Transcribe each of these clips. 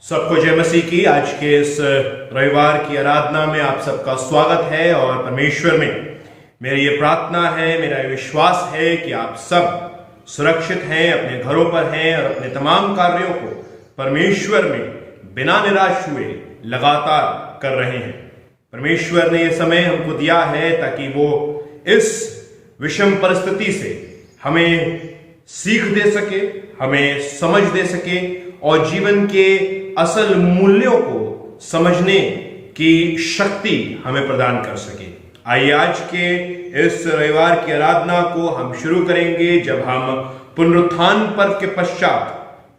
सबको जय मसीह की। आज के इस रविवार की आराधना में आप सबका स्वागत है और परमेश्वर में मेरी ये प्रार्थना है, मेरा ये विश्वास है कि आप सब सुरक्षित हैं, अपने घरों पर हैं और अपने तमाम कार्यों को परमेश्वर में बिना निराश हुए लगातार कर रहे हैं। परमेश्वर ने यह समय हमको दिया है ताकि वो इस विषम परिस्थिति से हमें सीख दे सके, हमें समझ दे सके और जीवन के असल मूल्यों को समझने की शक्ति हमें प्रदान कर सके। आइए आज के इस रविवार की आराधना को हम शुरू करेंगे जब हम पुनरुत्थान पर्व के पश्चात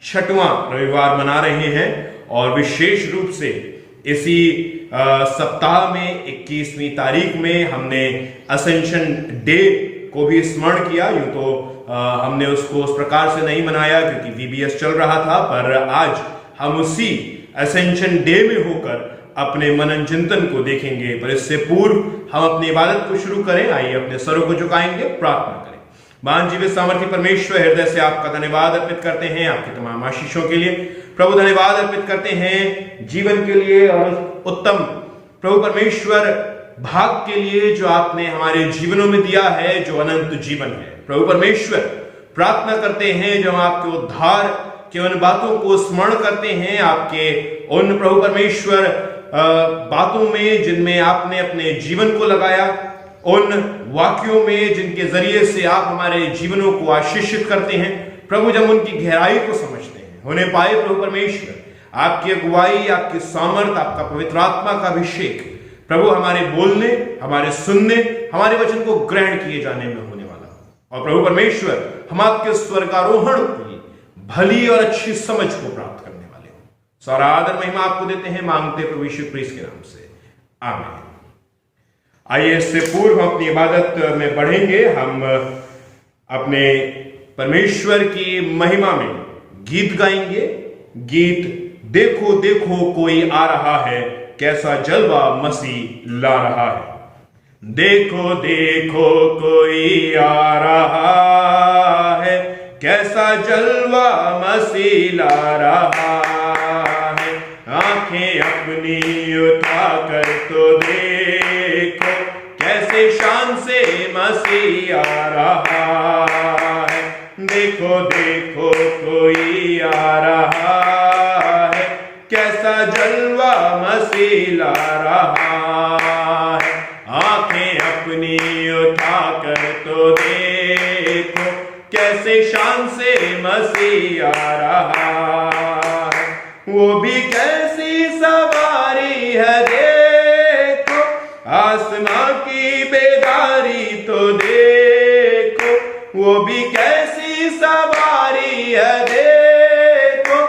छठवां रविवार मना रहे हैं और विशेष रूप से इसी सप्ताह में 21वीं तारीख में हमने असेंशन डे को भी स्मरण किया। यूं तो हमने उसको उस प्रकार से नहीं मनाया क्योंकि VBS चल रहा था, पर आज हम उसी असेंशन डे में होकर अपने मनन चिंतन को देखेंगे। पर इससे पूर्व हम अपनी इबादत को शुरू करें। आइए अपने सरों को झुकाएंगे, प्रार्थना करें। महान जीवित सामर्थी परमेश्वर, हृदय से आपका धन्यवाद अर्पित करते हैं आपकी तमाम आशीषों के लिए। प्रभु धन्यवाद अर्पित करते हैं जीवन के लिए और उत्तम प्रभु परमेश्वर भाग के लिए जो आपने हमारे जीवनों में दिया है, जो अनंत जीवन है। प्रभु परमेश्वर, प्रार्थना करते हैं जब आपके उद्धार के उन बातों को स्मरण करते हैं, आपके उन प्रभु परमेश्वर बातों में जिनमें आपने अपने जीवन को लगाया, उन वाक्यों में जिनके जरिए से आप हमारे जीवनों को आशीषित करते हैं। प्रभु, जब उनकी गहराई को समझते हैं, उन्हें पाए प्रभु परमेश्वर, आपकी अगुवाई, आपकी सामर्थ, आपका पवित्र आत्मा का अभिषेक प्रभु हमारे बोलने, हमारे सुनने, हमारे वचन को ग्रहण किए जाने में होने वाला। और प्रभु परमेश्वर, हम आपके स्वर्गारोहण की भली और अच्छी समझ को प्राप्त करने वाले हो। सारा आदर महिमा आपको देते हैं, मांगते प्रभु यीशु क्रिस्त के नाम से, आमीन। आइए इससे पूर्व हम अपनी इबादत में बढ़ेंगे। हम अपने परमेश्वर की महिमा में गीत गाएंगे। गीत देखो देखो कोई आ रहा है, कैसा जलवा मसीह ला रहा है। देखो देखो कोई आ रहा है, कैसा जलवा मसीह ला रहा है। आंखें अपनी उठा कर तो देखो, कैसे शान से मसीह आ रहा है। देखो देखो कोई आ रहा है, कैसा जलवा मसीह ला रहा है। आंखें अपनी उठा कर तो देखो, कैसे शान से मसीह आ रहा है। वो भी कैसी सवारी है देखो, आसमां की बेदारी तो देखो। वो भी कैसी सवारी है देखो,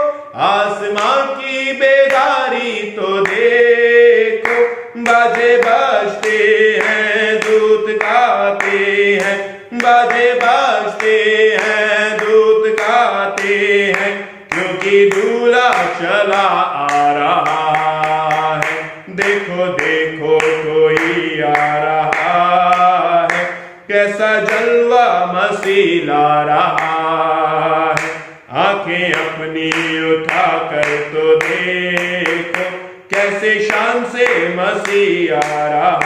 आसमां की बेदारी तो देखो। बाजे बजते हैं, दूत गाते हैं, बाजे बजते हैं, दूत गाते हैं, क्योंकि दूल्हा चला आ रहा है। देखो देखो कोई आ रहा है, कैसा जलवा मसीह ला रहा है। आंखें अपनी उठा कर तो देखो, कैसे शान से मसीह आ रहा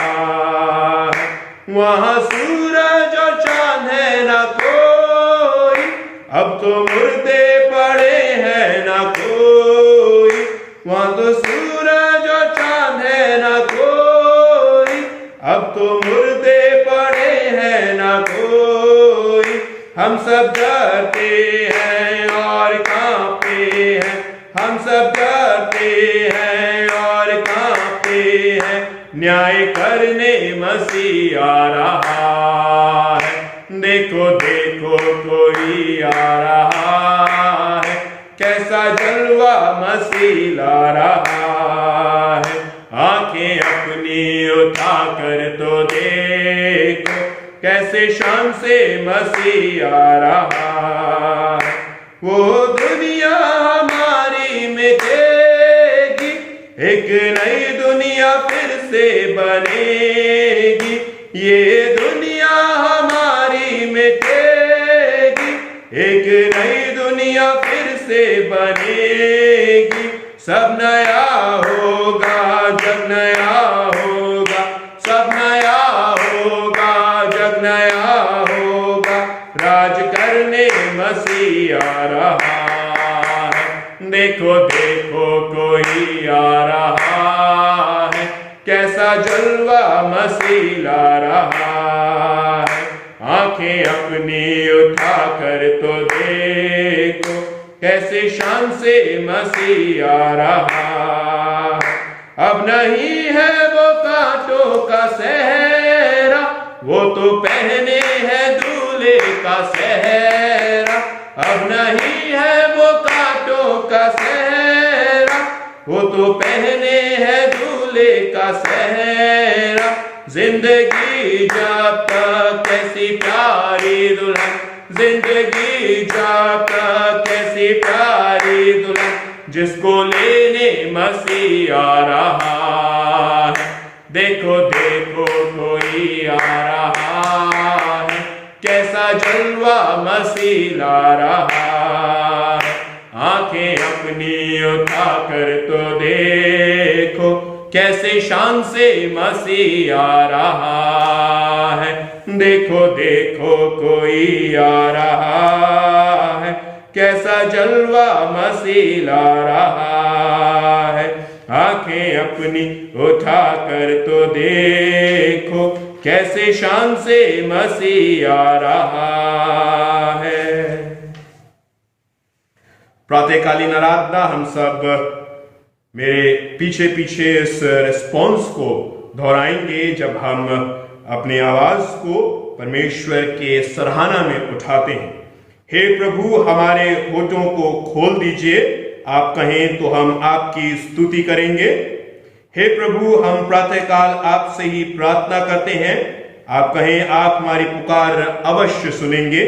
है। वहां सूरज और चांद है ना कोई, अब तो मुर्दे पड़े हैं ना कोई। वहां तो सूरज और चांद है ना कोई, अब तो मुर्दे पड़े हैं ना कोई। हम सब डरते हैं और कांपते हैं, हम सब डरते हैं और कांपते हैं। न्याय करने मसीह आ रहा है। देखो देखो कोई आ रहा है, कैसा जलवा मसीह ला रहा है। आंखें अपनी उठा कर तो देखो, कैसे शान से मसीह आ रहा है। वो दुनिया हमारी मिटेगी, एक नई दुनिया फिर से बनेगी। ये दुनिया हमारी मिटेगी, एक नई दुनिया फिर से बनेगी। सब नया होगा, जग नया होगा, सब नया होगा, जग नया होगा, राज करने मसीह आ रहा है। देखो देखो कोई आ रहा है, कैसा जलवा मसीह ला रहा है। आंखें अपनी उठा कर तो देखो, कैसे शान से मसीह आ रहा है। अब नहीं है वो कांटों का सहरा, वो तो पहने है दूल्हे का सेहरा। अब नहीं है वो कांटों का सहरा, वो तो पहने है दूल्हे का सेहरा। जिंदगी जाता कैसी प्यारी दुल्हन, जिंदगी जाता कैसी प्यारी दुल्हन, जिसको लेने मसीह आ रहा है। देखो देखो कोई आ रहा है, कैसा जलवा मसीह ला रहा है। आंखें अपनी उठा कर तो देखो, कैसे शान से मसीह आ रहा है। देखो देखो कोई आ रहा है, कैसा जलवा मसीह ला रहा है। आंखें अपनी उठा कर तो देखो, कैसे शान से मसीह आ रहा है। प्रातःकालीन आराधना हम सब मेरे पीछे पीछे इस रिस्पॉन्स को दोहराएंगे जब हम अपने आवाज को परमेश्वर के सराहना में उठाते हैं। हे प्रभु, हमारे होठों को खोल दीजिए, आप कहें तो हम आपकी स्तुति करेंगे। हे प्रभु, हम प्रातःकाल आपसे ही प्रार्थना करते हैं, आप कहें आप हमारी पुकार अवश्य सुनेंगे।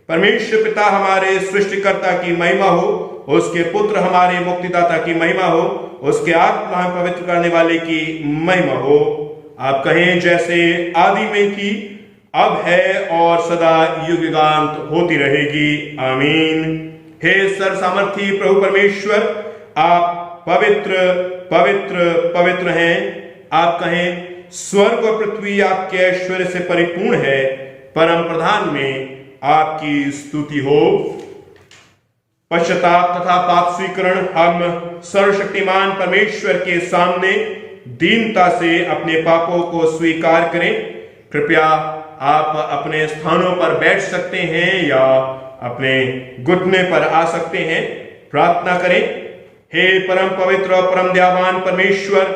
परमेश्वर पिता हमारे सृष्टिकर्ता की महिमा हो, उसके पुत्र हमारे मुक्तिदाता की महिमा हो, उसके आत्मा पवित्र करने वाले की महिमा हो। आप कहें जैसे आदि में थी, अब है और सदा युगांत होती रहेगी। आमीन। हे सर्वसामर्थी प्रभु परमेश्वर, आप पवित्र पवित्र पवित्र हैं। आप कहें स्वर्ग और पृथ्वी आपके ऐश्वर्य से परिपूर्ण है, परम प्रधान में आपकी स्तुति हो। पश्चाताप तथा पाप स्वीकरण हम सर्वशक्तिमान परमेश्वर के सामने दीनता से अपने पापों को स्वीकार करें। कृपया आप अपने स्थानों पर बैठ सकते हैं या अपने घुटने पर आ सकते हैं। प्रार्थना करें। हे परम पवित्र और परम दयावान परमेश्वर,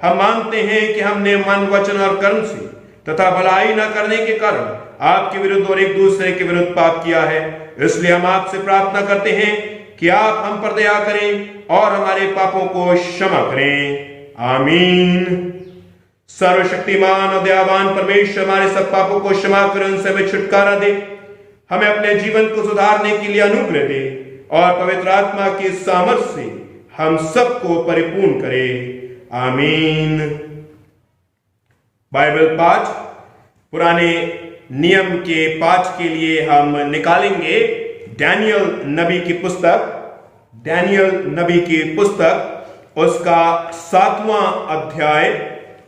हम मानते हैं कि हमने मन, वचन और कर्म से तथा भलाई न करने के कारण आपके विरुद्ध और एक दूसरे के विरुद्ध पाप किया है। इसलिए हम आपसे प्रार्थना करते हैं कि आप हम पर दया करें और हमारे पापों को क्षमा करें। आमीन। सर्वशक्तिमान और दयावान परमेश्वर हमारे सब पापों को क्षमा कर उनसे हमें छुटकारा दे, हमें अपने जीवन को सुधारने के लिए अनुग्रह दे और पवित्र आत्मा की सामर्थ्य से हम सबको परिपूर्ण करे। आमीन। बाइबल पाठ, पुराने नियम के पाठ के लिए हम निकालेंगे डैनियल नबी की पुस्तक, डैनियल नबी की पुस्तक, उसका 7वां अध्याय,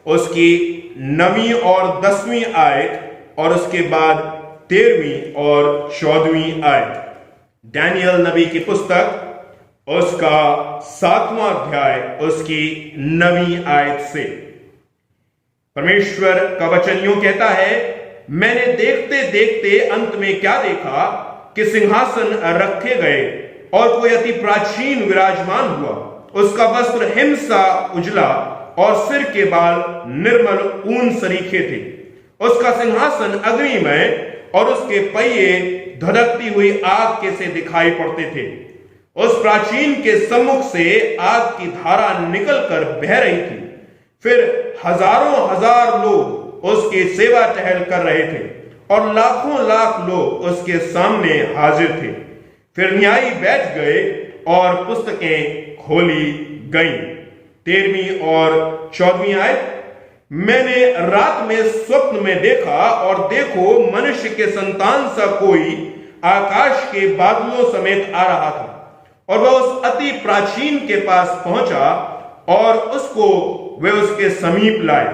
उसकी 9वीं और 10वीं आयत और उसके बाद 13वीं और 14वीं आयत। डैनियल नबी की पुस्तक, उसका 7वां अध्याय, उसकी 9वीं आयत से परमेश्वर का वचन यूं कहता है, मैंने देखते देखते अंत में क्या देखा कि सिंहासन रखे गए और कोई अति प्राचीन विराजमान हुआ। उसका वस्त्र हिमसा उजला और सिर के बाल निर्मल ऊन सरीखे थे। उसका सिंहासन अग्निमय और उसके पहिए धधकती हुई आग के से दिखाई पड़ते थे। उस प्राचीन के सम्मुख से आग की धारा निकलकर बह रही थी। फिर हजारों हजार लोग उसकी सेवा टहल कर रहे थे और लाखों लाख लोग उसके सामने हाजिर थे। फिर न्यायी बैठ गए और पुस्तकें खोली गईं। 13वीं और 14वीं आयत, मैंने रात में स्वप्न में देखा और देखो मनुष्य के संतान सा कोई आकाश के बादलों समेत आ रहा था और वह उस अति प्राचीन के पास पहुंचा और उसको वे उसके समीप लाए।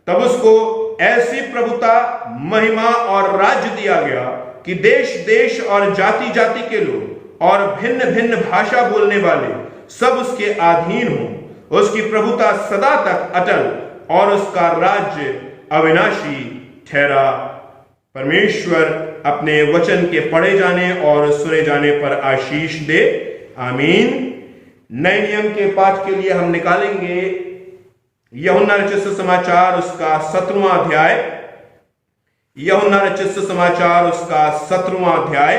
तब उसको ऐसी प्रभुता, महिमा और राज्य दिया गया कि देश देश और जाति जाति के लोग और भिन्न भिन्न भाषा बोलने वाले सब उसके अधीन हों। उसकी प्रभुता सदा तक अटल और उसका राज्य अविनाशी ठहरा। परमेश्वर अपने वचन के पढ़े जाने और सुने जाने पर आशीष दे। आमीन। नए नियम के पाठ के लिए हम निकालेंगे यूहन्ना रचित सुसमाचार उसका 17वां अध्याय। यूहन्ना रचित सुसमाचार उसका 17वां अध्याय,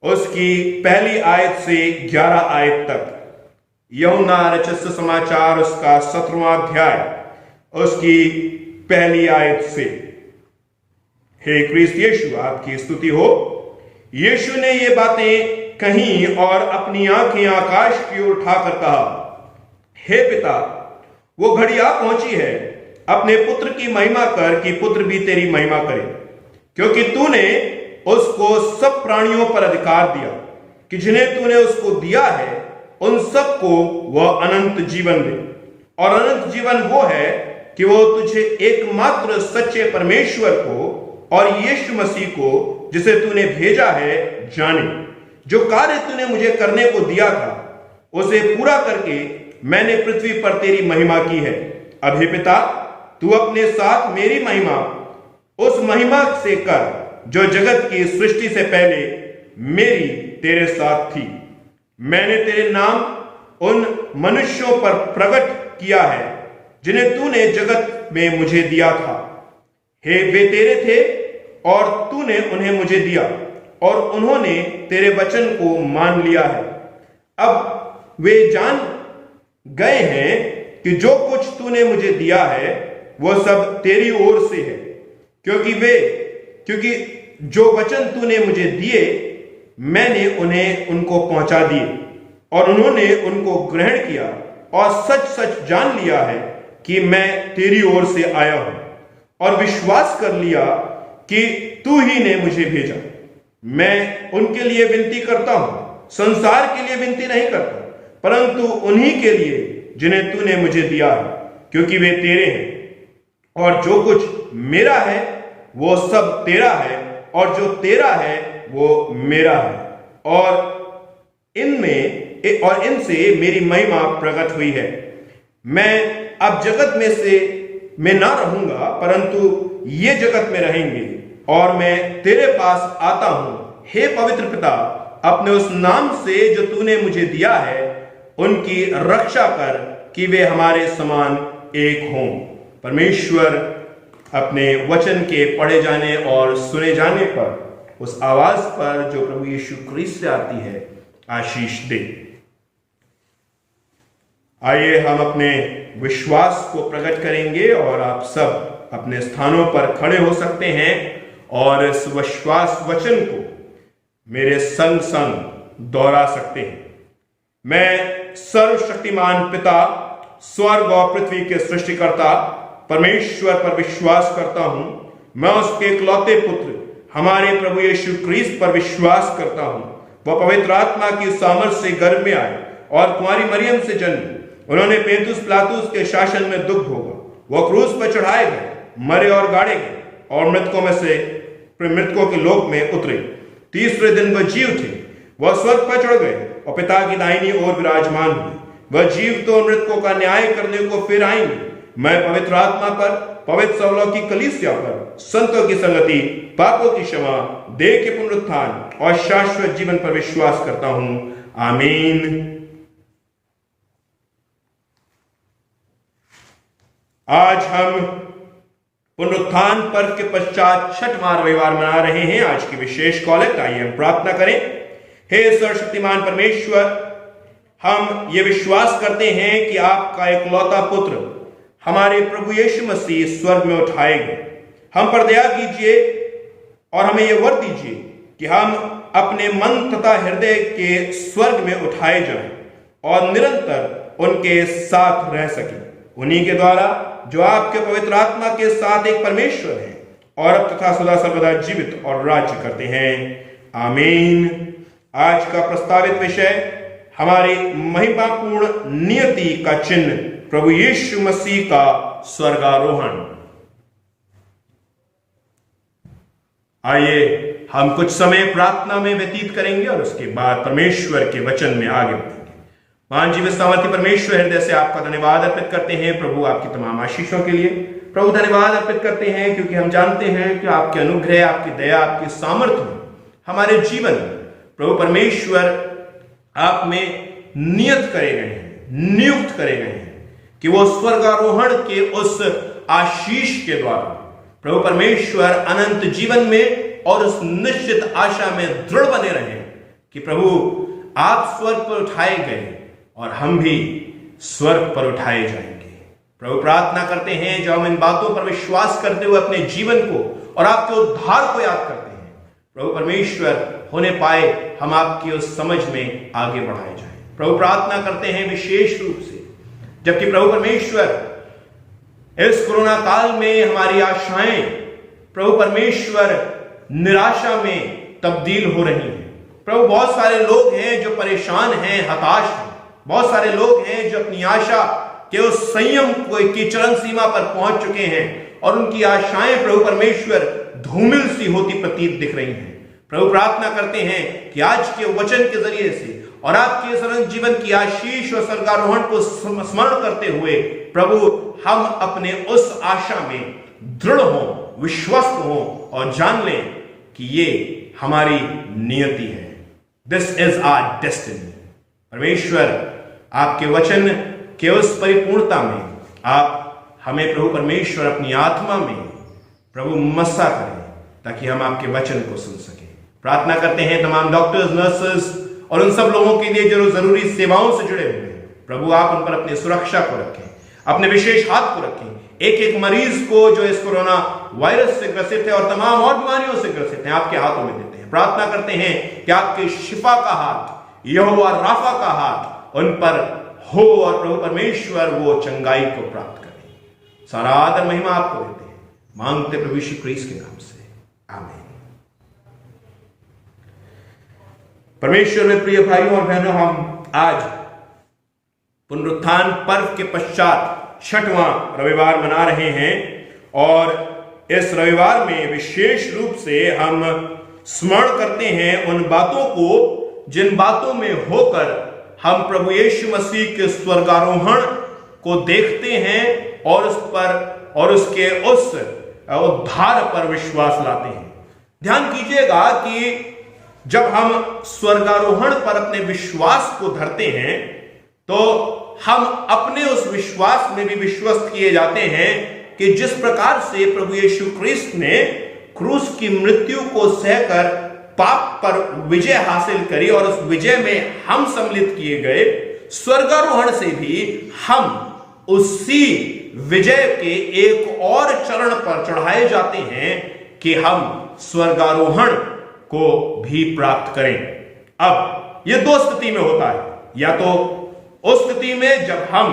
उसकी पहली आयत से 11 आयत तक। यूहन्ना रचित सुसमाचार उसका 17वां अध्याय, उसकी पहली आयत से। हे क्रिस्त यीशु, आपकी स्तुति हो। यीशु ने ये बातें कहीं और अपनी आंखें आकाश की ओर उठाकर कहा, हे पिता, वो घड़ी आ पहुंची है, अपने पुत्र की महिमा कर कि पुत्र भी तेरी महिमा करे, क्योंकि तूने उसको सब प्राणियों पर अधिकार दिया कि जिन्हें तूने उसको दिया है उन सबको वह अनंत जीवन दे। और अनंत जीवन वो है कि वो तुझे एकमात्र सच्चे परमेश्वर को और यीशु मसीह को जिसे तूने भेजा है जाने। जो कार्य तूने मुझे करने को दिया था उसे पूरा करके मैंने पृथ्वी पर तेरी महिमा की है। अब हे पिता, तू अपने साथ मेरी महिमा उस महिमा से कर जो जगत की सृष्टि से पहले मेरी तेरे साथ थी। मैंने तेरे नाम उन मनुष्यों पर प्रकट किया है जिन्हें तूने जगत में मुझे दिया था। हे वे तेरे थे और तूने उन्हें मुझे दिया और उन्होंने तेरे वचन को मान लिया है। अब वे जान गए हैं कि जो कुछ तूने मुझे दिया है वह सब तेरी ओर से है, क्योंकि जो वचन तूने मुझे दिए मैंने उन्हें उनको पहुंचा दिए और उन्होंने उनको ग्रहण किया और सच सच जान लिया है कि मैं तेरी ओर से आया हूं, और विश्वास कर लिया कि तू ही ने मुझे भेजा। मैं उनके लिए विनती करता हूं, संसार के लिए विनती नहीं करता, परंतु उन्हीं के लिए जिन्हें तूने मुझे दिया है, क्योंकि वे तेरे हैं। और जो कुछ मेरा है वो सब तेरा है, और जो तेरा है वो मेरा है, और इनसे मेरी महिमा प्रकट हुई है। मैं अब जगत में ना रहूंगा, परंतु ये जगत में रहेंगे, और मैं तेरे पास आता हूं। हे पवित्र पिता, अपने उस नाम से जो तूने मुझे दिया है उनकी रक्षा कर कि वे हमारे समान एक हों। परमेश्वर अपने वचन के पढ़े जाने और सुने जाने पर उस आवाज पर जो प्रभु यीशु क्रिस्त से आती है आशीष दे। आइए हम अपने विश्वास को प्रकट करेंगे और आप सब अपने स्थानों पर खड़े हो सकते हैं और इस विश्वास वचन को मेरे संग संग दोहरा सकते हैं। मैं सर्वशक्तिमान पिता, स्वर्ग और पृथ्वी के सृष्टिकर्ता परमेश्वर पर विश्वास करता हूं। मैं उसके इकलौते पुत्र हमारे प्रभु यीशु क्रिस्त पर विश्वास करता हूं। वह पवित्र आत्मा की सामर्थ से गर्भ में आए और कुंवारी मरियम से जन्मे। उन्होंने पेंतुस पिलातुस के शासन में दुख भोगा। वह क्रूस पर चढ़ाए गए, मरे और गाड़े गए, और मृतकों के लोक में उतरे। तीसरे दिन वह जी उठे। वह स्वर्ग पर चढ़ गए और पिता की दाहिनी ओर विराजमान हुए। वह जीवित और मृतकों का न्याय करने को फिर आएंगे। मैं पवित्र आत्मा पर, पवित्र सर्वलौकिक कलीसिया पर, संतों की संगति, पापों की क्षमा, देह के पुनरुत्थान और शाश्वत जीवन पर विश्वास करता हूं। आमीन। आज हम पुनरुत्थान पर्व के पश्चात छठवां रविवार मना रहे हैं। आज की विशेष कॉलेक्ट, आइए हम प्रार्थना करें। हे सर्वशक्तिमान परमेश्वर, हम ये विश्वास करते हैं कि आपका इकलौता पुत्र हमारे प्रभु यीशु मसीह स्वर्ग में उठाए गए। हम पर दया कीजिए और हमें यह वर दीजिए कि हम अपने मन तथा हृदय के स्वर्ग में उठाए जाएं और निरंतर उनके साथ रह सकें। उन्हीं के द्वारा जो आपके पवित्र आत्मा के साथ एक परमेश्वर है और अब तथा सदा सर्वदा जीवित और राज्य करते हैं। आमीन। आज का प्रस्तावित विषय हमारी महिमापूर्ण नियति का चिन्ह प्रभु यीशु मसीह का स्वर्गारोहण। आइए हम कुछ समय प्रार्थना में व्यतीत करेंगे और उसके बाद परमेश्वर के वचन में आगे बढ़ेंगे। महान जीवित सामर्थी परमेश्वर, हृदय से आपका धन्यवाद अर्पित करते हैं प्रभु आपकी तमाम आशीषों के लिए। प्रभु धन्यवाद अर्पित करते हैं क्योंकि हम जानते हैं कि आपके अनुग्रह, आपकी दया, आपकी सामर्थ्य हमारे जीवन प्रभु परमेश्वर आप में नियत करे गए हैं, नियुक्त करे गए हैं कि वो स्वर्गारोहण के उस आशीष के द्वारा प्रभु परमेश्वर अनंत जीवन में और उस निश्चित आशा में दृढ़ बने रहे कि प्रभु आप स्वर्ग पर उठाए गए और हम भी स्वर्ग पर उठाए जाएंगे। प्रभु प्रार्थना करते हैं जब हम इन बातों पर विश्वास करते हुए अपने जीवन को और आपके उद्धार को याद करते हैं, प्रभु परमेश्वर होने पाए हम आपकी उस समझ में आगे बढ़ाए जाएं। प्रभु प्रार्थना करते हैं विशेष रूप से जबकि प्रभु परमेश्वर इस कोरोना काल में हमारी आशाएं प्रभु परमेश्वर निराशा में तब्दील हो रही हैं। प्रभु बहुत सारे लोग हैं जो परेशान हैं, हताश हैं। बहुत सारे लोग हैं जो अपनी आशा के उस संयम की चरम सीमा पर पहुंच चुके हैं और उनकी आशाएं प्रभु परमेश्वर धूमिल सी होती प्रतीत दिख रही हैं। प्रभु प्रार्थना करते हैं कि आज के वचन के जरिए से और आपके इस अनंत जीवन की आशीष और स्वर्गारोहण को स्मरण करते हुए प्रभु हम अपने उस आशा में दृढ़ हों, विश्वस्त हों और जान लें कि ये हमारी नियति है। This is our destiny. परमेश्वर आपके वचन के उस परिपूर्णता में आप हमें प्रभु परमेश्वर अपनी आत्मा में प्रभु मस्सा करें ताकि हम आपके वचन को सुन सकें। प्रार्थना करते हैं तमाम डॉक्टर्स, नर्सेस और उन सब लोगों के लिए जो जरूरी सेवाओं से जुड़े हुए हैं। प्रभु आप उन पर अपनी सुरक्षा को रखें, अपने विशेष हाथ को रखें। एक एक मरीज को जो इस कोरोना वायरस से ग्रसित है और तमाम और बीमारियों से ग्रसित है आपके हाथों में देते हैं। प्रार्थना करते हैं कि आपके शिफा का हाथ, यहोवा राफा का हाथ उन पर हो और प्रभु परमेश्वर वो चंगाई को प्राप्त करें। सारा आदर महिमा आपको देते हैं, मांगते प्रभु यीशु क्रिस्त के नाम से, आमीन। परमेश्वर में प्रिय भाइयों और बहनों, हम आज पुनरुत्थान पर्व के पश्चात 6वां रविवार मना रहे हैं और इस रविवार में विशेष रूप से हम स्मरण करते हैं उन बातों को जिन बातों में होकर हम प्रभु यीशु मसीह के स्वर्गारोहण को देखते हैं और उस पर और उसके उस उद्धार पर विश्वास लाते हैं। ध्यान कीजिएगा कि जब हम स्वर्गारोहण पर अपने विश्वास को धरते हैं तो हम अपने उस विश्वास में भी विश्वस्त किए जाते हैं कि जिस प्रकार से प्रभु यीशु क्रिस्त ने क्रूस की मृत्यु को सहकर पाप पर विजय हासिल करी और उस विजय में हम सम्मिलित किए गए, स्वर्गारोहण से भी हम उसी विजय के एक और चरण पर चढ़ाए जाते हैं कि हम स्वर्गारोहण को भी प्राप्त करें। अब यह दो स्थिति में होता है, या तो उस स्थिति में जब हम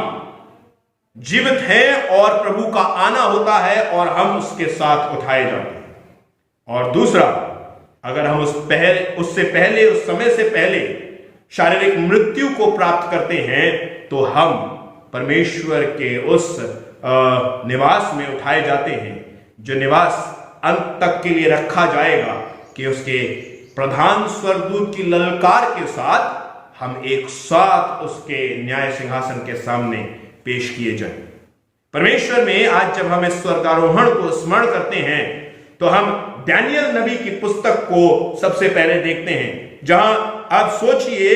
जीवित हैं और प्रभु का आना होता है और हम उसके साथ उठाए जाते हैं, और दूसरा अगर हम उससे पहले उस समय से पहले शारीरिक मृत्यु को प्राप्त करते हैं तो हम परमेश्वर के उस निवास में उठाए जाते हैं जो निवास अंत तक के लिए रखा जाएगा कि उसके प्रधान स्वर्गदूत की ललकार के साथ हम एक साथ उसके न्याय सिंहासन के सामने पेश किए जाएं। परमेश्वर में आज जब हम इस स्वर्गारोहण को स्मरण करते हैं तो हम दानियल नबी की पुस्तक को सबसे पहले देखते हैं, जहां आप सोचिए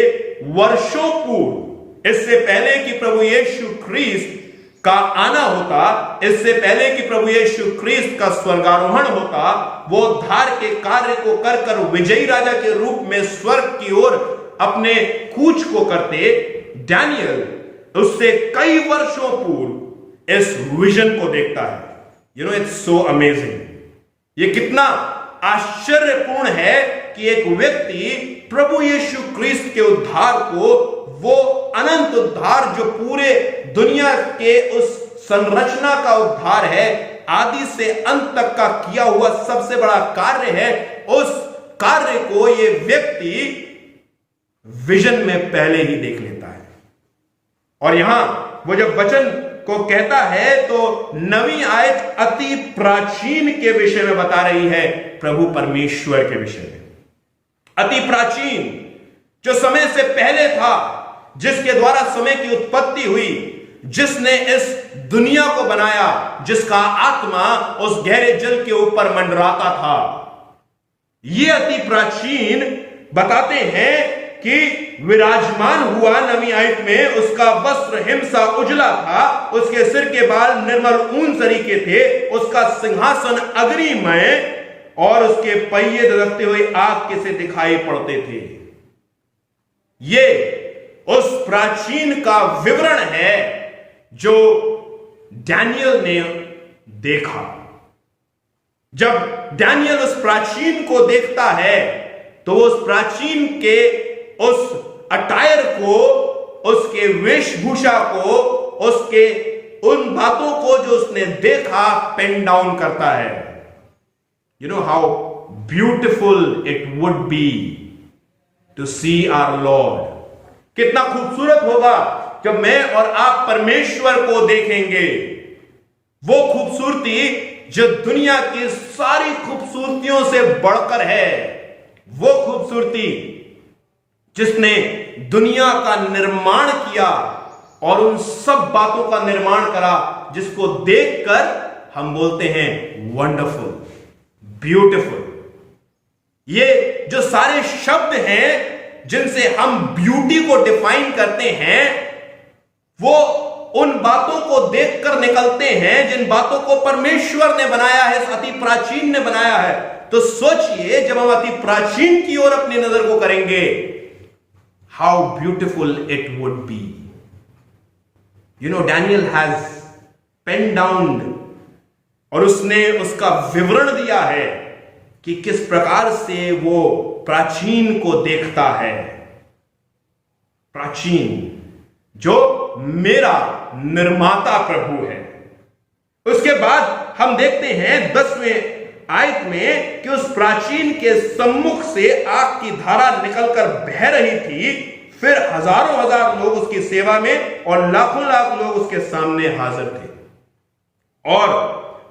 वर्षों पूर्व, इससे पहले कि प्रभु यीशु ख्रीस्त का आना होता, इससे पहले कि प्रभु यीशु ख्रीस्त का स्वर्गारोहण होता, वो उद्धार के कार्य को कर कर विजयी राजा के रूप में स्वर्ग की ओर अपने कूच को करते, दानियल उससे कई वर्षों पूर्व इस विजन को देखता है। It's so amazing. ये कितना आश्चर्यपूर्ण है कि एक व्यक्ति प्रभु यीशु ख्रीस्त के उद्धार को, वो अनंत उद्धार जो पूरे दुनिया के उस संरचना का उद्धार है, आदि से अंत तक का किया हुआ सबसे बड़ा कार्य है, उस कार्य को ये व्यक्ति विजन में पहले ही देख लेता है। और यहां वो जब वचन को कहता है तो नवी आयत अति प्राचीन के विषय में बता रही है, प्रभु परमेश्वर के विषय में। अति प्राचीन, जो समय से पहले था, जिसके द्वारा समय की उत्पत्ति हुई, जिसने इस दुनिया को बनाया, जिसका आत्मा उस गहरे जल के ऊपर मंडराता था। यह अति प्राचीन बताते हैं कि विराजमान हुआ नवी आयत में। उसका वस्त्र हिमसा उजला था, उसके सिर के बाल निर्मल ऊन सरीखे थे, उसका सिंहासन अग्निमय और उसके पहिए धधकते हुए आग के से दिखाई पड़ते थे। ये उस प्राचीन का विवरण है जो डैनियल ने देखा। जब डैनियल उस प्राचीन को देखता है तो उस प्राचीन के उस अटायर को, उसके वेशभूषा को, उसके उन बातों को जो उसने देखा पेन डाउन करता है। You know how beautiful it would be to see our Lord. कितना खूबसूरत होगा जब मैं और आप परमेश्वर को देखेंगे। वो खूबसूरती जो दुनिया की सारी खूबसूरतियों से बढ़कर है, वो खूबसूरती जिसने दुनिया का निर्माण किया और उन सब बातों का निर्माण करा जिसको देखकर हम बोलते हैं वंडरफुल, ब्यूटीफुल। ये जो सारे शब्द हैं जिनसे हम ब्यूटी को डिफाइन करते हैं, वो उन बातों को देखकर निकलते हैं जिन बातों को परमेश्वर ने बनाया है, अति प्राचीन ने बनाया है। तो सोचिए, जब हम अति प्राचीन की ओर अपनी नजर को करेंगे, how beautiful it would be. You know, Daniel has pen down और उसने उसका विवरण दिया है कि किस प्रकार से वो प्राचीन को देखता है। प्राचीन जो मेरा निर्माता प्रभु है। उसके बाद हम देखते हैं 10वें आयत में कि उस प्राचीन के सम्मुख से आग की धारा निकलकर बह रही थी। फिर हजारों हजार लोग उसकी सेवा में और लाखों लाख लोग उसके सामने हाजिर थे। और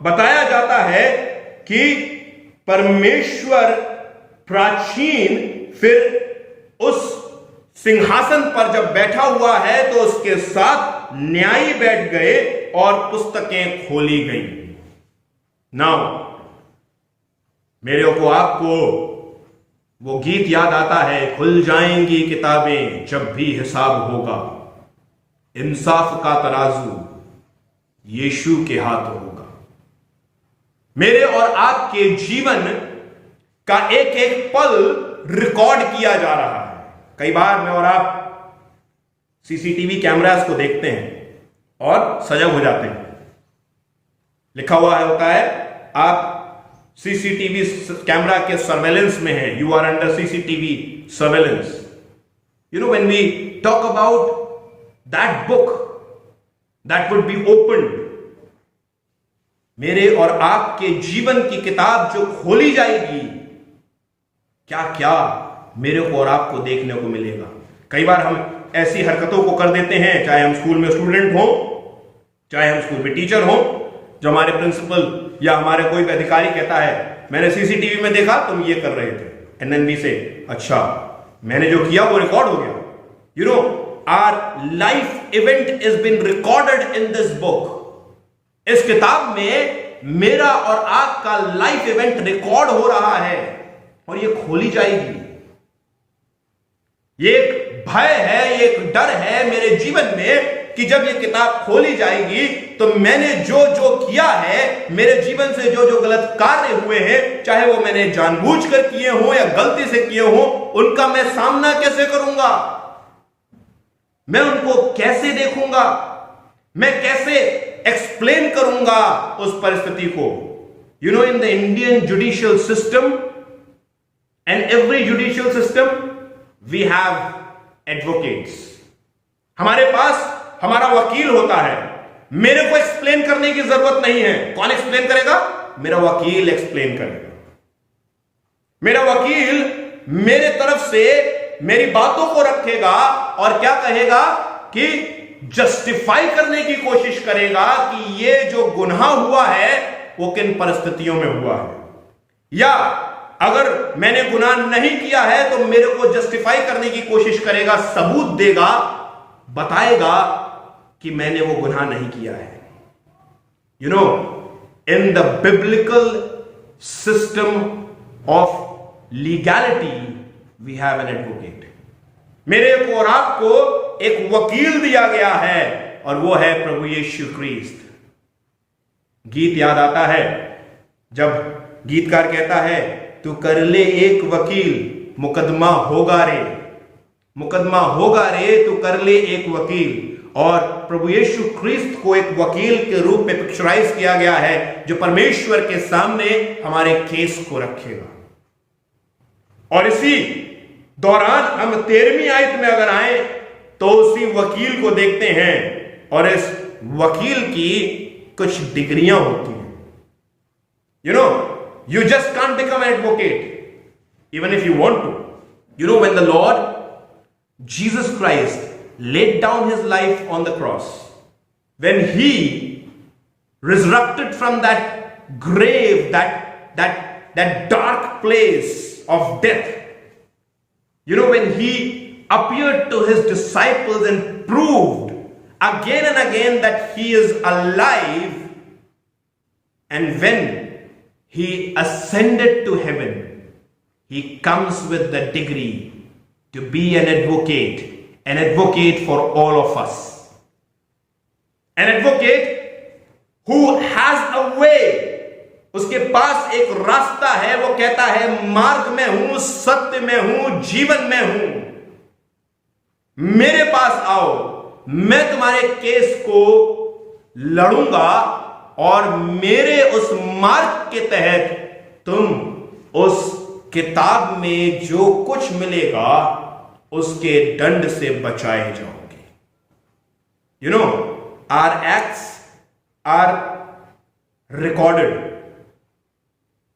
बताया जाता है कि परमेश्वर प्राचीन फिर उस सिंहासन पर जब बैठा हुआ है तो उसके साथ न्यायी बैठ गए और पुस्तकें खोली गई। नाउ मेरे को आपको वो गीत याद आता है, खुल जाएंगी किताबें जब भी हिसाब होगा, इंसाफ का तराजू यीशु के हाथ होगा। मेरे और आपके जीवन का एक एक पल रिकॉर्ड किया जा रहा है। कई बार मैं और आप सीसीटीवी कैमरास को देखते हैं और सजग हो जाते हैं। लिखा हुआ होता है आप सीसीटीवी कैमरा के सर्वेलेंस में है, you are under CCTV surveillance. You know, when we talk about that book that would be opened, मेरे और आपके जीवन की किताब जो खोली जाएगी, क्या क्या मेरे को और आपको देखने को मिलेगा। कई बार हम ऐसी हरकतों को कर देते हैं, चाहे हम स्कूल में स्टूडेंट हो, चाहे हम स्कूल में टीचर हो, जो हमारे प्रिंसिपल या हमारे कोई भी अधिकारी कहता है मैंने सीसीटीवी में देखा तुम ये कर रहे थे, एंड देन वी से अच्छा मैंने जो किया वो रिकॉर्ड हो गया। You know, our life event is been recorded in this book. इस किताब में मेरा और आपका लाइफ इवेंट रिकॉर्ड हो रहा है और ये खोली जाएगी। ये एक भय है, ये एक डर है मेरे जीवन में कि जब ये किताब खोली जाएगी तो मैंने जो जो किया है, मेरे जीवन से जो जो गलत कार्य हुए हैं, चाहे वो मैंने जानबूझकर किए हों या गलती से किए हों, उनका मैं सामना कैसे करूंगा, मैं उनको कैसे देखूंगा, मैं कैसे एक्सप्लेन करूंगा उस परिस्थिति को। You know, in the Indian judicial system and every judicial system we have advocates. हमारे पास हमारा वकील होता है। मेरे को एक्सप्लेन करने की जरूरत नहीं है। कौन एक्सप्लेन करेगा? मेरा वकील एक्सप्लेन करेगा। मेरा वकील मेरे तरफ से मेरी बातों को रखेगा और क्या कहेगा कि जस्टिफाई करने की कोशिश करेगा कि ये जो गुनाह हुआ है वो किन परिस्थितियों में हुआ है, या अगर मैंने गुनाह नहीं किया है तो मेरे को जस्टिफाई करने की कोशिश करेगा, सबूत देगा, बताएगा कि मैंने वो गुनाह नहीं किया है। You know, in the biblical system of legality we have an advocate. मेरे को और आपको एक वकील दिया गया है और वो है प्रभु यीशु ख्रीस्त। गीत याद आता है जब गीतकार कहता है, तू कर ले एक वकील मुकदमा होगा रे, मुकदमा होगा रे, तू कर ले एक वकील। और प्रभु यीशु ख्रीस्त को एक वकील के रूप में पिक्चराइज किया गया है जो परमेश्वर के सामने हमारे केस को रखेगा। और इसी दौरान हम 13वीं आयत में अगर आए तो उसी वकील को देखते हैं और इस वकील की कुछ डिग्रियां होती हैं। You know, you just can't become an advocate even if you want to. You know, when the Lord Jesus Christ laid down his life on the cross, when he resurrected from that grave, that dark place of death, you know, when he appeared to his disciples and proved again and again that he is alive, and when he ascended to heaven, he comes with the degree to be an advocate for all of us. An advocate who has a way. उसके पास एक रास्ता है, वो कहता है मार्ग में हूं, सत्य में हूं, जीवन में हूं, मेरे पास आओ, मैं तुम्हारे केस को लड़ूंगा और मेरे उस मार्ग के तहत तुम उस किताब में जो कुछ मिलेगा उसके दंड से बचाए जाओगे। You know, our acts are recorded.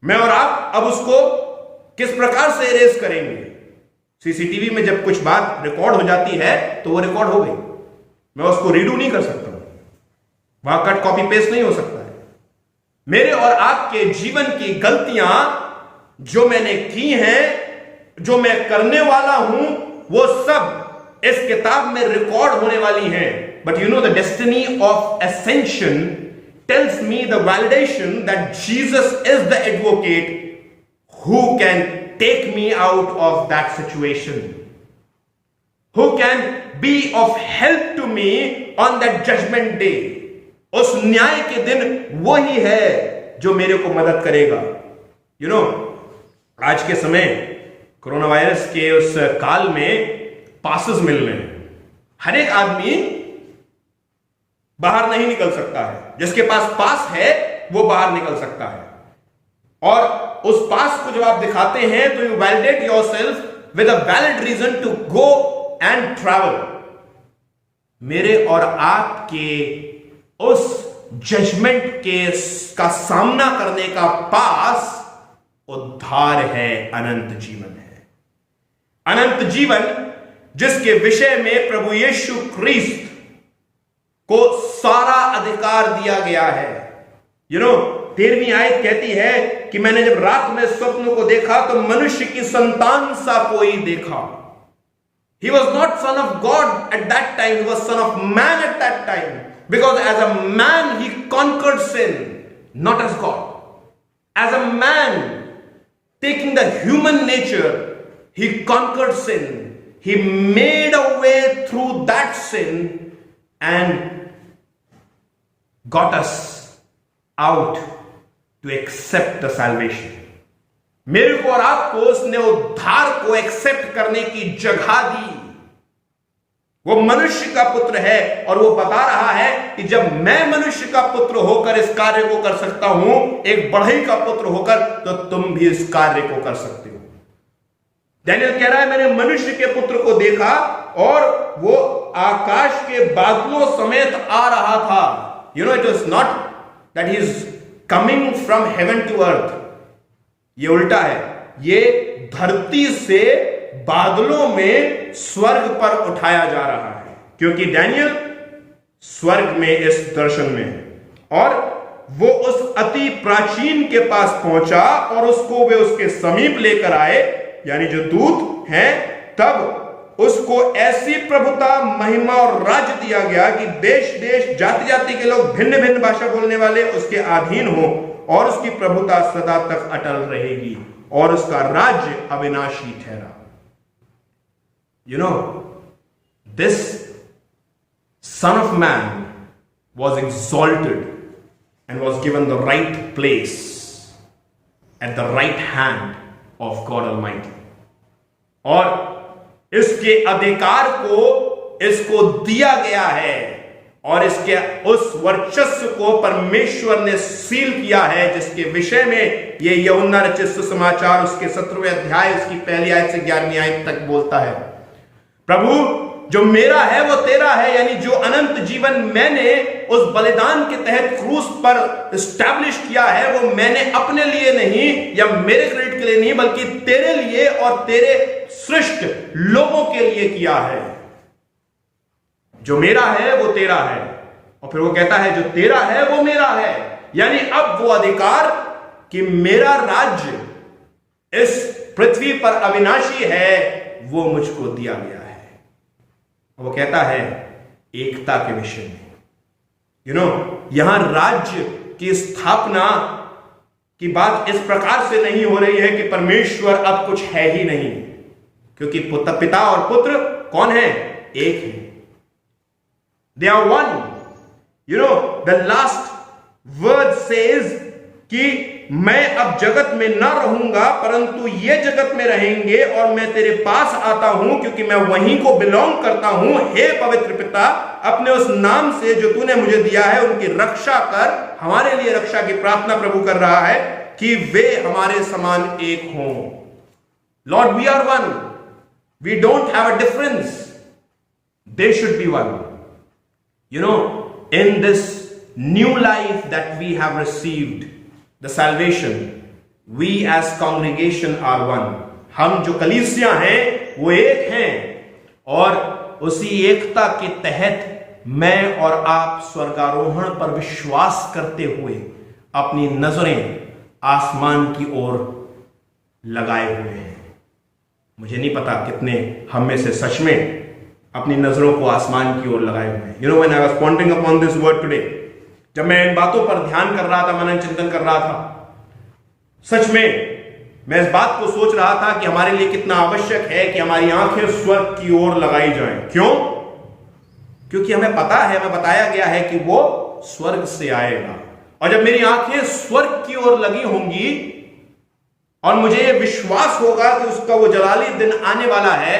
मैं और आप अब उसको किस प्रकार से इरेज करेंगे? सीसीटीवी में जब कुछ बात रिकॉर्ड हो जाती है तो वो रिकॉर्ड हो गई, मैं उसको रीडू नहीं कर सकता, वहां कट कॉपी पेस्ट नहीं हो सकता है। मेरे और आपके जीवन की गलतियां जो मैंने की हैं, जो मैं करने वाला हूं, वो सब इस किताब में रिकॉर्ड होने वाली हैं। But you know, the destiny of ascension tells me the validation that Jesus is the advocate who can take me out of that situation, who can be of help to me on that judgment day. उस न्याय के दिन वही है जो मेरे को मदद करेगा। यू नो, आज के समय कोरोना वायरस के उस काल में पासेस मिल रहे हैं। हर एक आदमी बाहर नहीं निकल सकता है, जिसके पास पास है वो बाहर निकल सकता है। और उस पास को जब आप दिखाते हैं तो you validate yourself with a valid reason to go and travel. मेरे और आपके उस जजमेंट केस का सामना करने का पास उद्धार है, अनंत जीवन है। अनंत जीवन जिसके विषय में प्रभु यीशु ख्रीस्त को सारा अधिकार दिया गया है। यू नो, 13वीं आयत कहती है कि मैंने जब रात में स्वप्न को देखा तो मनुष्य की संतान सा कोई देखा। He was not son of God at that time, he was son of man at that time, because as a man he conquered sin, not as God. As a man taking the human nature, he conquered sin. He made a way through that sin and got us out to accept the salvation. मेरे को और आपको उसने उद्धार को accept करने की जगह दी। वो मनुष्य का पुत्र है और वो बता रहा है कि जब मैं मनुष्य का पुत्र होकर इस कार्य को कर सकता हूं, एक बढ़ई का पुत्र होकर, तो तुम भी इस कार्य को कर सकते हो। दानियल कह रहा है, मैंने मनुष्य के पुत्र को देखा और वो आकाश के बादलों समेत आ रहा था। You know, it was not that he is coming from heaven to earth. ये उल्टा है, ये धरती से बादलों में स्वर्ग पर उठाया जा रहा है, क्योंकि डैनियल स्वर्ग में इस दर्शन में है और वो उस अति प्राचीन के पास पहुंचा और उसको वे उसके समीप लेकर आए, यानी जो दूत हैं, तब उसको ऐसी प्रभुता, महिमा और राज्य दिया गया कि देश देश, जाति जाति के लोग, भिन्न भिन्न भाषा बोलने वाले उसके अधीन हो और उसकी प्रभुता सदा तक अटल रहेगी और उसका राज्य अविनाशी ठहरा। You know, this Son of Man was exalted and was given the right place at the right hand of God Almighty. और इसके अधिकार को इसको दिया गया है और इसके उस वर्चस्व को परमेश्वर ने सील किया है, जिसके विषय में ये यूहन्ना रचित सुसमाचार उसके 17वें अध्याय उसकी पहली आयत से 11वीं आयत तक बोलता है। प्रभु, जो मेरा है वो तेरा है, यानी जो अनंत जीवन मैंने उस बलिदान के तहत क्रूस पर एस्टैब्लिश किया है, वो मैंने अपने लिए नहीं या मेरे क्रेडिट के लिए नहीं, बल्कि तेरे लिए और तेरे सृष्ट लोगों के लिए किया है। जो मेरा है वो तेरा है, और फिर वो कहता है जो तेरा है वो मेरा है, यानी अब वो अधिकार कि मेरा राज्य इस पृथ्वी पर अविनाशी है वो मुझको दिया गया है। वो कहता है एकता के विषय में, यहां राज्य की स्थापना की बात इस प्रकार से नहीं हो रही है कि परमेश्वर अब कुछ है ही नहीं, क्योंकि पिता और पुत्र कौन है? एक है। They are one. The last word says कि मैं अब जगत में न रहूंगा परंतु ये जगत में रहेंगे और मैं तेरे पास आता हूं क्योंकि मैं वहीं को बिलोंग करता हूं। हे पवित्र पिता, अपने उस नाम से जो तूने मुझे दिया है उनकी रक्षा कर। हमारे लिए रक्षा की प्रार्थना प्रभु कर रहा है कि वे हमारे समान एक हों। Lord, we are one, we don't have a difference, they should be one. In this new life that we have received, the salvation, we as congregation are one. हम जो कलीसिया हैं वो एक हैं और उसी एकता के तहत मैं और आप स्वर्गारोहण पर विश्वास करते हुए अपनी नजरें आसमान की ओर लगाए हुए हैं। मुझे नहीं पता कितने हम में से सच में अपनी नजरों को आसमान की ओर लगाए हुए हैं। When I was pondering upon this word today, जब मैं इन बातों पर ध्यान कर रहा था, मनन चिंतन कर रहा था, सच में मैं इस बात को सोच रहा था कि हमारे लिए कितना आवश्यक है कि हमारी आंखें स्वर्ग की ओर लगाई जाएं। क्यों? क्योंकि हमें पता है, हमें बताया गया है कि वो स्वर्ग से आएगा, और जब मेरी आंखें स्वर्ग की ओर लगी होंगी और मुझे ये विश्वास होगा कि उसका वो जलाली दिन आने वाला है,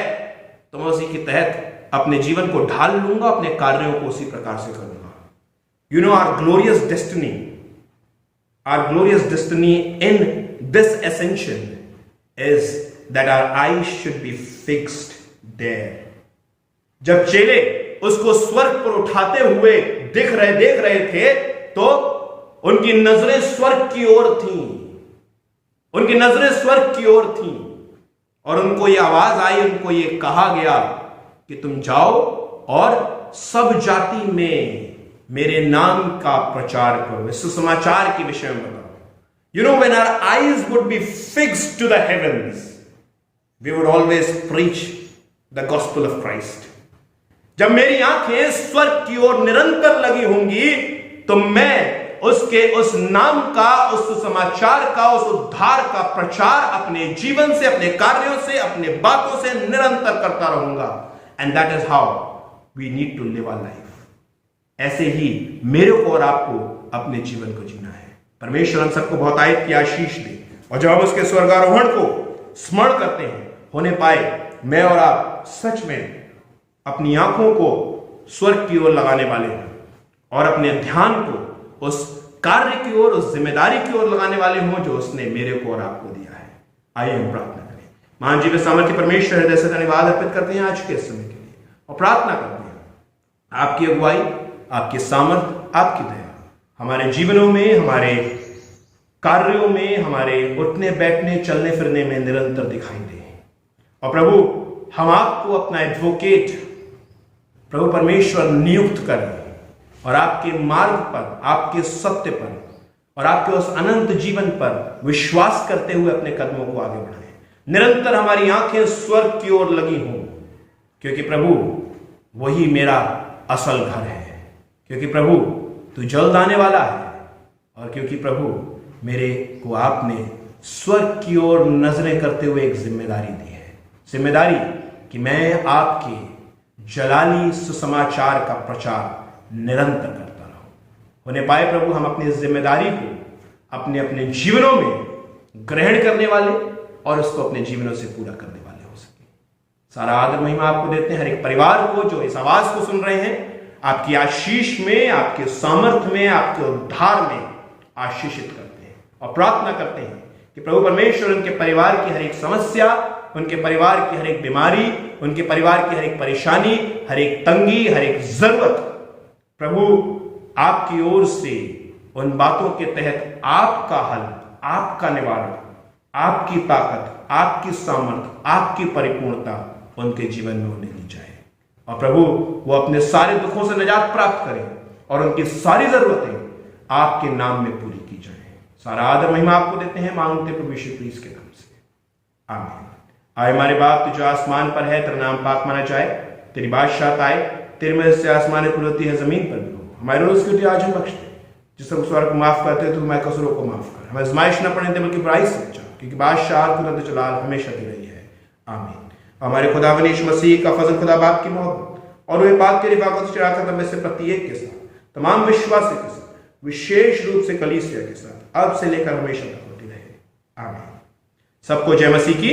तो मैं उसी के तहत अपने जीवन को ढाल लूंगा, अपने कार्यों को उसी प्रकार से करूंगा। Our glorious destiny in this ascension is that our eyes should be fixed there. जब चेले उसको स्वर्ग पर उठाते हुए देख रहे थे, तो उनकी नजरें स्वर्ग की ओर थीं, उनकी नजरें स्वर्ग की ओर थीं, और उनको यह आवाज आई, उनको यह कहा गया कि तुम जाओ और सब जाति में मेरे नाम का प्रचार करो। इस सुसमाचार के विषय में बताओ। When our eyes would be fixed to the heavens, we would always preach the gospel of Christ. जब मेरी आंखें स्वर्ग की ओर निरंतर लगी होंगी, तो मैं उसके उस नाम का, उस सुसमाचार का, उस उद्धार का प्रचार अपने जीवन से, अपने कार्यों से, अपने बातों से निरंतर करता रहूंगा। And that is how we need to live our life. ऐसे ही मेरे को और आपको अपने जीवन को जीना है। परमेश्वर हम सबको बहुत आयत की आशीष दे, और जब हम उसके स्वर्गारोहण को स्मरण करते हैं, होने पाए मैं और आप सच में अपनी आंखों को स्वर्ग की ओर लगाने वाले हैं और अपने ध्यान को उस कार्य की ओर, उस जिम्मेदारी की ओर लगाने वाले हों जो उसने मेरे को और आपको दिया है। आइए हम प्रार्थना करें। महान जीवन सामर्थ्य परमेश्वर, हृदय से धन्यवाद अर्पित करते हैं आज के समय के लिए, और प्रार्थना करते हैं आपकी अगुवाई, आपकी सामर्थ, आपकी दया हमारे जीवनों में, हमारे कार्यों में, हमारे उठने बैठने, चलने फिरने में निरंतर दिखाई दे, और प्रभु हम आपको अपना एडवोकेट प्रभु परमेश्वर नियुक्त करें और आपके मार्ग पर, आपके सत्य पर और आपके उस अनंत जीवन पर विश्वास करते हुए अपने कदमों को आगे बढ़ाएं। निरंतर हमारी आंखें स्वर्ग की ओर लगी हों, क्योंकि प्रभु वही मेरा असल घर है, क्योंकि प्रभु तू जल्द आने वाला है और क्योंकि प्रभु मेरे को आपने स्वर्ग की ओर नजरें करते हुए एक जिम्मेदारी दी है, जिम्मेदारी कि मैं आपके जलाली सुसमाचार का प्रचार निरंतर करता रहूं। होने पाए प्रभु हम अपनी जिम्मेदारी को अपने अपने जीवनों में ग्रहण करने वाले और उसको अपने जीवनों से पूरा करने वाले हो सके। सारा आदर महिमा आपको देते हैं। हर एक परिवार को जो इस आवाज को सुन रहे हैं आपकी आशीष में, आपके सामर्थ्य में, आपके उद्धार में आशीषित करते हैं और प्रार्थना करते हैं कि प्रभु परमेश्वर उनके परिवार की हर एक समस्या, उनके परिवार की हर एक बीमारी, उनके परिवार की हर एक परेशानी, हर एक तंगी, हर एक जरूरत प्रभु आपकी ओर से उन बातों के तहत आपका हल, आपका निवारण, आपकी ताकत, आपकी सामर्थ, आपकी परिपूर्णता उनके जीवन में होने दी जाए और प्रभु वो अपने सारे दुखों से निजात प्राप्त करें और उनकी सारी जरूरतें आपके नाम में पूरी की जाए। सारा आदर महिमा आपको देते हैं, मांगते प्रभु यीशु क्रीस्त के नाम से, आमीन। आए हमारे बाप तू जो आसमान पर है, तेरा नाम पाक माना जाए, तेरी बादशाहत आए, तेरी मर्जी से आसमान पर होती है, जमीन पर भी हो। हमारे रोज की रोटी आज हम बख्श दे, जिस तरह स्वर्ग को माफ करते हैं तो हमारे कसूरों को माफ कर, हमें आजमाइश न पड़ने दे बल्कि बुराई से बचा, क्योंकि बादशाह कुदरत जलाल हमेशा दी रही है, आमीन। हमारे खुदावंद यीशु मसीह का फजल, खुदा बाप की मोहब्बत और वे पाक के रिफाकत शराकत में से प्रत्येक के साथ, तमाम विश्वासी के साथ, विशेष रूप से कलीसिया के साथ अब से लेकर हमेशा तक होती रहे, आमीन। सबको जय मसीह की